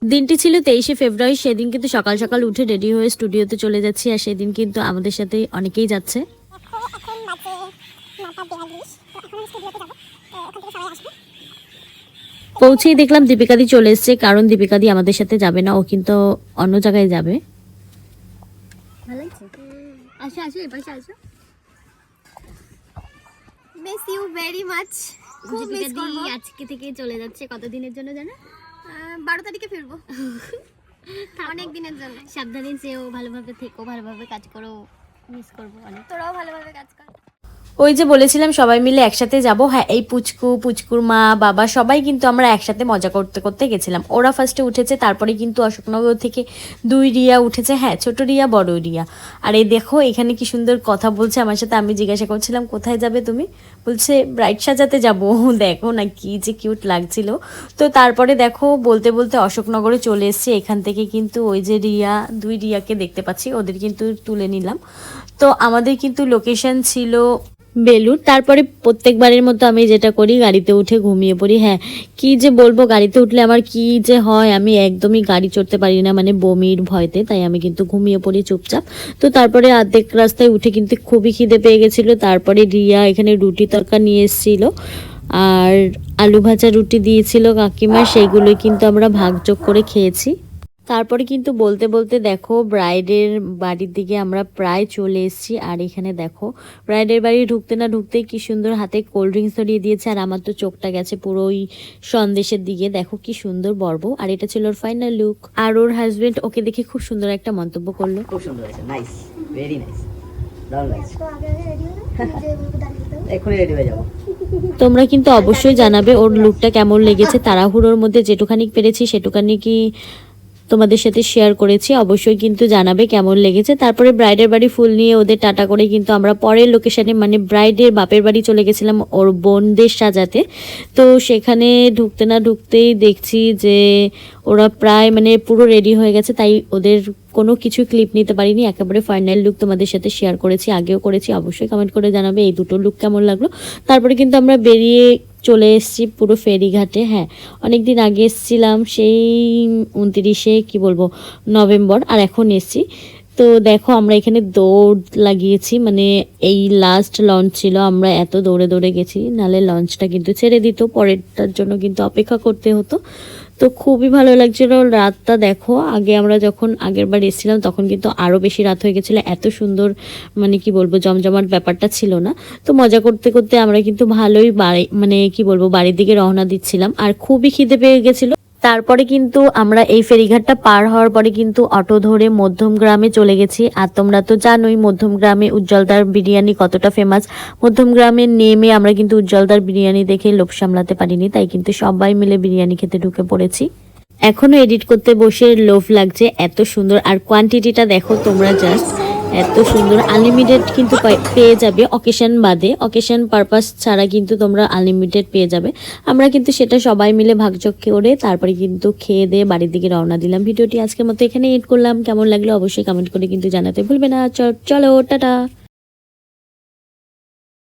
দিনটি ছিল 23শে ফেব্রুয়ারি। সেদিন কিন্তু সকাল সকাল উঠে রেডি হয়ে স্টুডিওতে চলে যাচ্ছি, আর সেদিন কিন্তু আমাদের সাথে অনেকেই যাচ্ছে। পৌঁছেই দেখলাম দীপিকাদি চলে এসছে, কারণ দীপিকাদি আমাদের সাথে যাবে না, ও কিন্তু অন্য জায়গায় যাবে। ভালো লাগছে? আসো আসো, এবার আসো। Miss you very much. খুব মিস করব। আজকে থেকে চলে যাচ্ছে, কতদিনের জন্য জানো? 12 তারিখে ফিরবো। অনেক দিনের জন্য। সাবধানে যেও, ভালোভাবে থেকো, ভালোভাবে কাজ করো, মিস করবো অনেক। তোরাও ভালোভাবে কাজ কর। ওই যে বলেছিলাম সবাই মিলে একসাথে যাব, হ্যাঁ এই পুচকুর মা বাবা সবাই কিন্তু আমরা একসাথে মজা করতে করতে গেছিলাম। ওরা ফার্স্টে উঠেছে, তারপরে কিন্তু অশোকনগর থেকে 2 রিয়া উঠেছে, হ্যাঁ ছোট রিয়া বড় রিয়া। আর এই দেখো এখানে কি সুন্দর কথা বলছে আমার সাথে। আমি জিজ্ঞাসা করছিলাম কোথায় যাবে তুমি, বলছে ব্রাইড সাজাতে যাবো। দেখো না কি যে কিউট লাগছিল। তো তারপরে দেখো বলতে বলতে অশোকনগরে চলে এসেছি। এখান থেকে কিন্তু ওই যে রিয়া 2 রিয়াকে দেখতে পাচ্ছি, ওদের কিন্তু তুলে নিলাম। তো আমাদের কিন্তু লোকেশন ছিল বেলুর। তারপরে প্রত্যেকবারের মতো আমি যেটা করি, গাড়িতে উঠে ঘুমিয়ে পড়ি। হ্যাঁ কি যে বলবো, গাড়িতে উঠলে আমার কি যে হয়, আমি একদমই গাড়ি চড়তে পারি না, মানে বমির ভয়তে, তাই আমি কিন্তু ঘুমিয়ে পড়ি চুপচাপ। তো তারপরে অর্ধেক রাস্তায় উঠে কিন্তু খুবই খিদে পেয়ে গেছিলো। তারপরে রিয়া এখানে রুটি তরকা নিয়ে এসেছিলো, আর আলু ভাজা রুটি দিয়েছিল কাকিমা, সেইগুলোই কিন্তু আমরা ভাগযোগ করে খেয়েছি। তারপরে কিন্তু বলতে বলতে দেখো ব্রাইডের বাড়ির দিকে আমরা প্রায় চলে এসেছি। আর এখানে দেখো ব্রাইডের বাড়ি ঢুকতে না ঢুকতেই কি সুন্দর হাতে কোল্ড ড্রিঙ্কস ধরিয়ে দিয়েছে, আর আমার তো চোখটা গেছে পুরো ওই সন্দেশের দিকে। দেখো কি সুন্দর বর্ব। আর এটা ছিল ওর ফাইনাল লুক। আর ওর হাজবেন্ড ওকে দেখে খুব সুন্দর একটা মন্তব্য করলো, খুব সুন্দর হয়েছে, নাইস, ভেরি নাইস, দারুণ লাগছে। এখনই রেডি হয়ে যাবো। তোমরা কিন্তু অবশ্যই জানাবে ওর লুকটা কেমন লেগেছে। তাড়াহুড়োর মধ্যে যেটুখানি পেরেছি সেটুখানি কি তোমাদের সাথে শেয়ার করেছি, অবশ্যই কিন্তু জানাবে কেমন লেগেছে। তারপরে ব্রাইডের বাড়ি ফুল নিয়ে ওদের টাটা করে কিন্তু আমরা পরের লোকেশনে, মানে ব্রাইডের বাপের বাড়ি চলে গেছিলাম ওর বোনদের সাজাতে। তো সেখানে ঢুকতে না ঢুকতেই দেখছি যে ওরা প্রায় মানে পুরো রেডি হয়ে গেছে, তাই ওদের কোনো কিছু ক্লিপ নিতে পারিনি, একেবারে ফাইনাল লুক তোমাদের সাথে শেয়ার করেছি, আগেও করেছি। অবশ্যই কমেন্ট করে জানাবে এই দুটো লুক কেমন লাগলো। তারপরে কিন্তু আমরা বেরিয়ে চলে এসেছি পুরো ফেরিঘাটে। হ্যাঁ অনেক দিন আগে এসেছিলাম, সেই 29শে কি বলবো নভেম্বর, আর এখন এসেছি। তো দেখো আমরা এখানে দৌড় লাগিয়েছি, মানে এই লাস্ট লঞ্চ ছিল, আমরা এত দৌড়ে দৌড়ে গেছি, নাহলে লঞ্চটা কিন্তু ছেড়ে দিত, পরেরটার জন্য কিন্তু অপেক্ষা করতে হতো। তো খুবই ভালো লাগছিল রাতটা। দেখো আগে আমরা যখন আগের বার এসেছিলাম তখন কিন্তু আরও বেশি রাত হয়ে গেছিলো, এত সুন্দর মানে কি বলবো জমজমাট ব্যাপারটা ছিল না। তো মজা করতে করতে আমরা কিন্তু ভালোই বাড়ি মানে কি বলবো বাড়ির দিকে রওনা দিচ্ছিলাম, আর খুবই খিদে পেয়ে গেছিলো। তারপরে কিন্তু আমরা এই ফেরিঘাটটা পার হওয়ার পরে কিন্তু অটো ধরে মধ্যমগ্রামে চলে গেছি। আর তোমরা তো জানোই মধ্যমগ্রামে উজ্জ্বলদার বিরিয়ানি কতটা ফেমাস। মধ্যমগ্রামে নেমে আমরা কিন্তু উজ্জ্বলদার বিরিয়ানি দেখে লোভ সামলাতে পারিনি, তাই কিন্তু সবাই মিলে বিরিয়ানি খেতে ঢুকে পড়েছি। এখনো এডিট করতে বসে লোভ লাগছে, এত সুন্দর। আর কোয়ান্টিটিটা দেখো তোমরা, জাস্ট এত সুন্দর। আনলিমিটেড কিন্তু পেয়ে যাবে অকেশন বাদে, অকেশন পারপাস ছাড়া কিন্তু তোমরা আনলিমিটেড পেয়ে যাবে। আমরা কিন্তু সেটা সবাই মিলে ভাগযোগ করে তারপরে কিন্তু খেয়ে দিয়ে বাড়ির দিকে রওনা দিলাম। ভিডিওটি আজকের মতো এখানে এড করলাম, কেমন লাগলো অবশ্যই কমেন্ট করে কিন্তু জানাতে ভুলবে না। চলো টাটা।